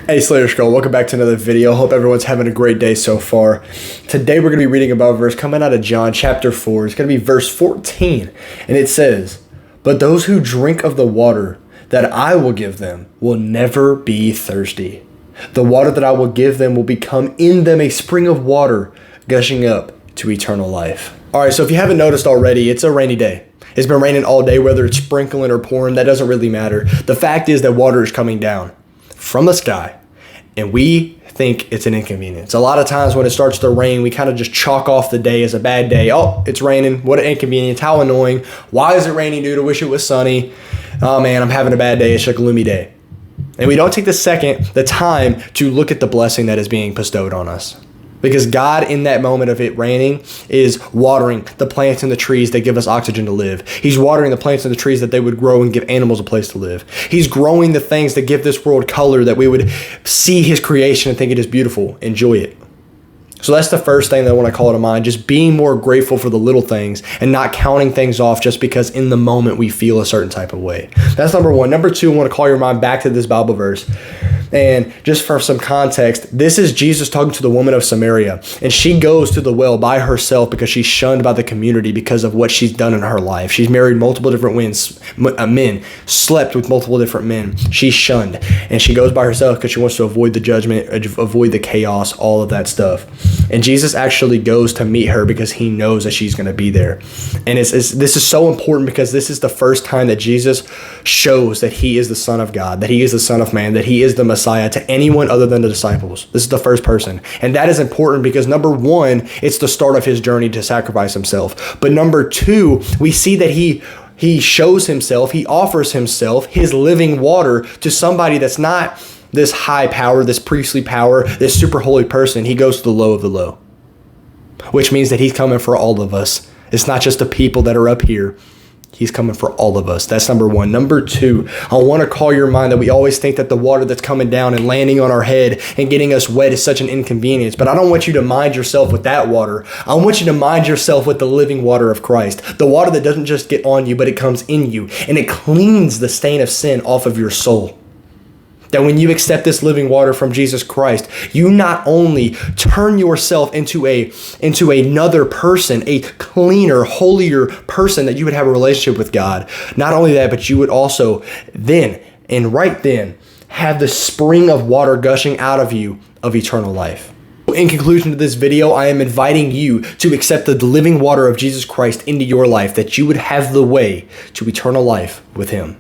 Hey Slayer Skull, welcome back to another video. Hope everyone's having a great day so far. Today we're going to be reading about a verse coming out of John chapter 4. It's going to be verse 14. And it says, "But those who drink of the water that I will give them will never be thirsty. The water that I will give them will become in them a spring of water gushing up to eternal life." Alright, so if you haven't noticed already, it's a rainy day. It's been raining all day, whether it's sprinkling or pouring, that doesn't really matter. The fact is that water is coming down from the sky, and we think it's an inconvenience. A lot of times when it starts to rain, we kind of just chalk off the day as a bad day. Oh, it's raining. What an inconvenience. How annoying. Why is it raining, dude? I wish it was sunny. Oh man, I'm having a bad day. It's a gloomy day. And we don't take the time to look at the blessing that is being bestowed on us. Because God, in that moment of it raining, is watering the plants and the trees that give us oxygen to live. He's watering the plants and the trees that they would grow and give animals a place to live. He's growing the things that give this world color, that we would see his creation and think it is beautiful, enjoy it. So that's the first thing that I want to call to mind, just being more grateful for the little things and not counting things off just because in the moment we feel a certain type of way. That's number one. Number two, I want to call your mind back to this Bible verse. And just for some context, this is Jesus talking to the woman of Samaria. And she goes to the well by herself because she's shunned by the community because of what she's done in her life. She's married multiple different men, slept with multiple different men. She's shunned. And she goes by herself because she wants to avoid the judgment, avoid the chaos, all of that stuff. And Jesus actually goes to meet her because he knows that she's going to be there. And this is so important because this is the first time that Jesus shows that he is the Son of God, that he is the Son of Man, that he is the Messiah to anyone other than the disciples. This is the first person. And that is important because number one, it's the start of his journey to sacrifice himself. But number two, we see that he shows himself, he offers himself, his living water to somebody that's not this high power, this priestly power, this super holy person. He goes to the low of the low, which means that he's coming for all of us. It's not just the people that are up here. He's coming for all of us. That's number one. Number two, I want to call your mind that we always think that the water that's coming down and landing on our head and getting us wet is such an inconvenience. But I don't want you to mind yourself with that water. I want you to mind yourself with the living water of Christ. The water that doesn't just get on you, but it comes in you. And it cleans the stain of sin off of your soul. That when you accept this living water from Jesus Christ, you not only turn yourself into another person, a cleaner, holier person, that you would have a relationship with God. Not only that, but you would also then, and right then, have the spring of water gushing out of you of eternal life. In conclusion to this video, I am inviting you to accept the living water of Jesus Christ into your life, that you would have the way to eternal life with him.